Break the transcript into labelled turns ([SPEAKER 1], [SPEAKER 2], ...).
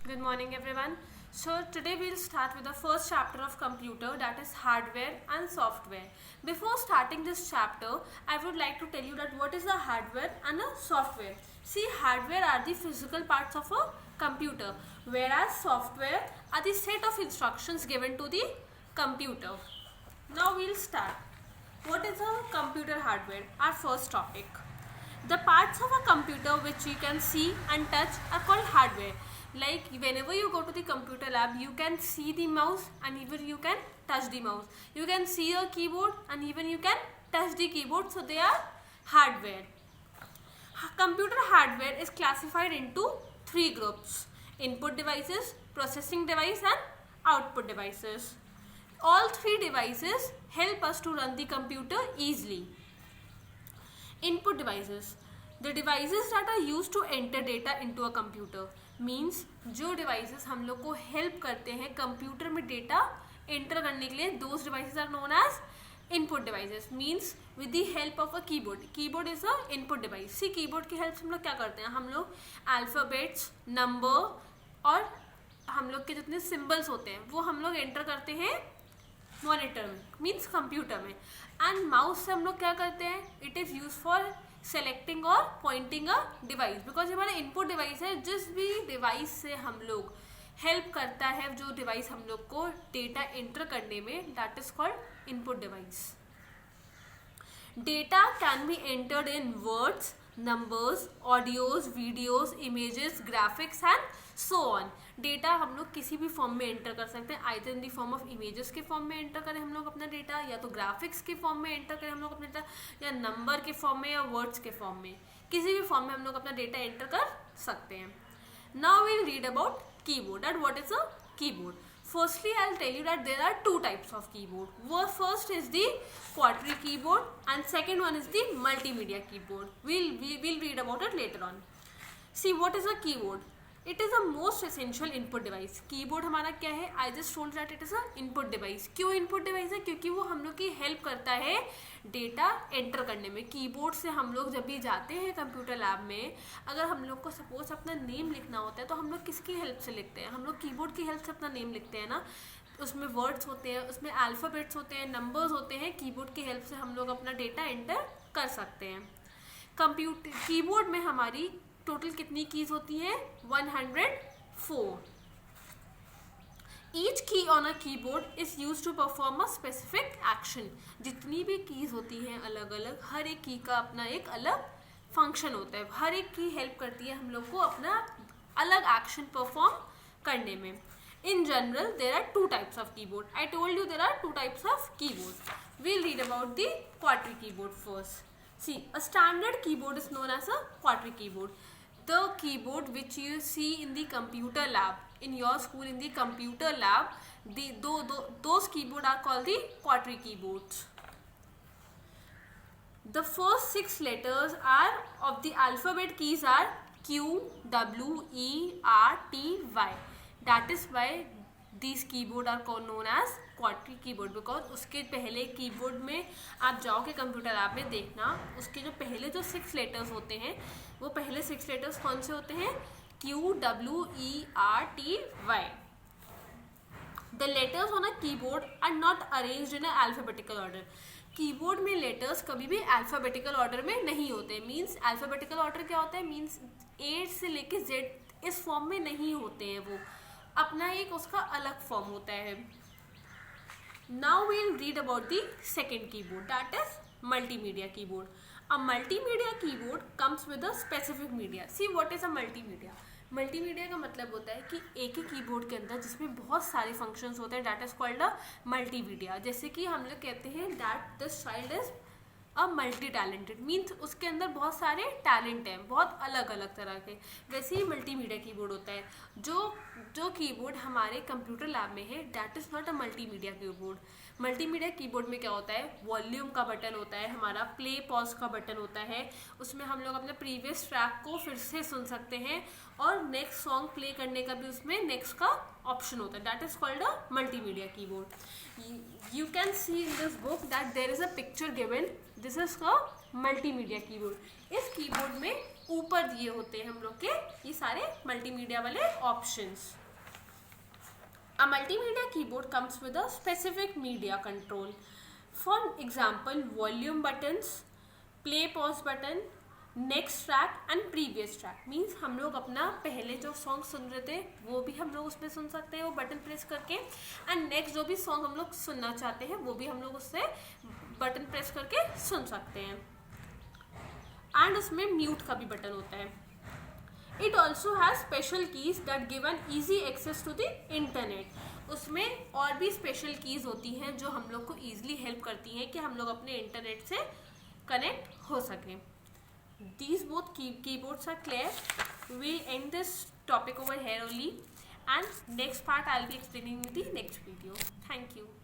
[SPEAKER 1] Good morning everyone. So today we'll start with the first chapter of computer, that is hardware and software. Before starting this chapter, I would like to tell you that what is the hardware and the software. See, hardware are the physical parts of a computer, whereas software are the set of instructions given to the computer. Now we'll start. What is a computer hardware? Our first topic. The parts of a computer which you can see and touch are called hardware. Like whenever you go to the computer lab, you can see the mouse and even you can touch the mouse. You can see a keyboard and even you can touch the keyboard. So they are hardware. Computer hardware is classified into three groups: input devices, processing device and output devices. All three devices help us to run the computer easily. Input devices, the devices that are used to enter data into a computer. Means जो devices हम लोग को help करते हैं computer में data enter करने के लिए, those devices are known as input devices. Means with the help of a keyboard. Keyboard is a input device. See keyboard की हेल्प से हम लोग क्या करते हैं, हम लोग अल्फ़ाबेट्स, नंबर और हम लोग के जितने सिम्बल्स होते हैं वो हम लोग एंटर करते हैं मॉनिटर में, मीन्स कंप्यूटर में. एंड माउस से हम लोग क्या करते हैं, it is use for selecting और पॉइंटिंग अ डिवाइस. बिकॉज हमारा इनपुट डिवाइस है, जिस भी डिवाइस से हम लोग हेल्प करता है, जो डिवाइस हम लोग को डेटा एंटर करने में, that is called input device. Data can be entered in words, numbers, audios, videos, images, graphics and so on. Data हम लोग किसी भी फॉर्म में एंटर कर सकते हैं, either in the form of images के फॉर्म में एंटर करें हम लोग अपना डेटा, या तो ग्राफिक्स के फॉर्म में एंटर करें हम लोग अपना डेटा, या नंबर के फॉर्म में, या वर्ड्स के फॉर्म में. किसी भी फॉर्म में हम लोग अपना डेटा एंटर कर सकते हैं. Now we'll read about keyboard, that what is a keyboard. Firstly, I'll tell you that there are two types of keyboard. First is the quadri keyboard and second one is the multimedia keyboard. We'll read about it later on. See, what is a keyboard? It is a most essential input device. Keyboard हमारा क्या है? I just told that it is a input device. क्यों input device है? क्योंकि वो हम लोग की हेल्प करता है डेटा एंटर करने में. कीबोर्ड से हम लोग जब भी जाते हैं कंप्यूटर लैब में, अगर हम लोग को सपोज अपना नेम लिखना होता है तो हम लोग किसकी हेल्प से लिखते हैं, हम लोग कीबोर्ड की हेल्प से अपना नेम लिखते हैं ना. उसमें वर्ड्स होते हैं, उसमें अल्फ़ाबेट्स होते हैं, नंबर्स होते हैं. कीबोर्ड की हेल्प से हम लोग अपना डेटा एंटर कर सकते हैं. कीबोर्ड में हमारी टोटल कितनी कीज होती हैं, 104. Each key on a keyboard is use to perform a specific action. जितनी भी कीज होती हैं अलग अलग, हर एक की का अपना एक अलग फंक्शन होता है. हर एक की हेल्प करती है हम लोग को अपना अलग एक्शन परफॉर्म करने में. In general, there are two types of keyboard. I told you there are two types of keyboard. We'll read about the quadri keyboard first. See, a standard keyboard is known as a quadri keyboard. The keyboard which you see in the computer lab, in your school in the computer lab, those keyboard are called the quadri keyboards. The first 6 letters are of the alphabet keys are Q, W, E, R, T, Y. That is why these keyboard are known as quadri keyboard, because उसके पहले keyboard में आप जाओगे computer lab में देखना, उसके जो पहले जो 6 लेटर्स होते हैं वो पहले 6 लेटर्स कौन से होते हैं, Q, W, E, R, T, Y. The letters on a keyboard are not arranged in a alphabetical order. Keyboard में लेटर्स कभी भी अल्फ़ाबेटिकल ऑर्डर में नहीं होते. मीन्स अल्फ़ाबेटिकल ऑर्डर क्या होता है, मीन्स A से लेके Z इस फॉर्म में नहीं होते हैं, वो अपना एक उसका अलग फॉर्म होता है. Now we'll read about the second keyboard, that is multimedia keyboard. A multimedia keyboard comes with a specific media. See what is a multimedia. Multimedia का मतलब होता है कि एक ही कीबोर्ड के अंदर जिसमें बहुत सारे फंक्शंस होते हैं, that is called a multimedia. जैसे कि हम लोग कहते हैं that this child is a multi talented, means उसके अंदर बहुत सारे टैलेंट हैं, बहुत अलग अलग तरह के. वैसे ही मल्टीमीडिया कीबोर्ड होता है. जो कीबोर्ड हमारे कंप्यूटर लैब में है, that is not a multimedia keyboard. Multimedia keyboard में क्या होता है, वॉल्यूम का बटन होता है, हमारा प्ले पॉज का बटन होता है, उसमें हम लोग अपने प्रीवियस ट्रैक को फिर से सुन सकते हैं, और नेक्स्ट सॉन्ग प्ले करने का भी उसमें नेक्स्ट का ऑप्शन होता है. That is called a multimedia keyboard. You can see in this book that there is a picture given. This is a multimedia keyboard. इस कीबोर्ड में ऊपर दिए होते हैं हम लोग के ये सारे मल्टीमीडिया वाले options. A multimedia keyboard comes with a specific media control. For example, volume buttons, play pause button, next track and previous track. Means हम लोग अपना पहले जो सॉन्ग सुन रहे थे वो भी हम लोग उसमें सुन सकते हैं वो बटन प्रेस करके, एंड नेक्स्ट जो भी सॉन्ग हम लोग सुनना चाहते हैं वो भी हम लोग उससे बटन प्रेस करके सुन सकते हैं। एंड उसमें म्यूट का भी बटन होता है। It also has special keys that give an easy access to the internet. उसमें और भी स्पेशल कीज होती हैं जो हम लोग को ईजिली हेल्प करती हैं कि हम लोग अपने इंटरनेट से कनेक्ट हो सकें। These both keyboards are clear. We'll end this topic over here only, and next part I'll be explaining in the next video. Thank you.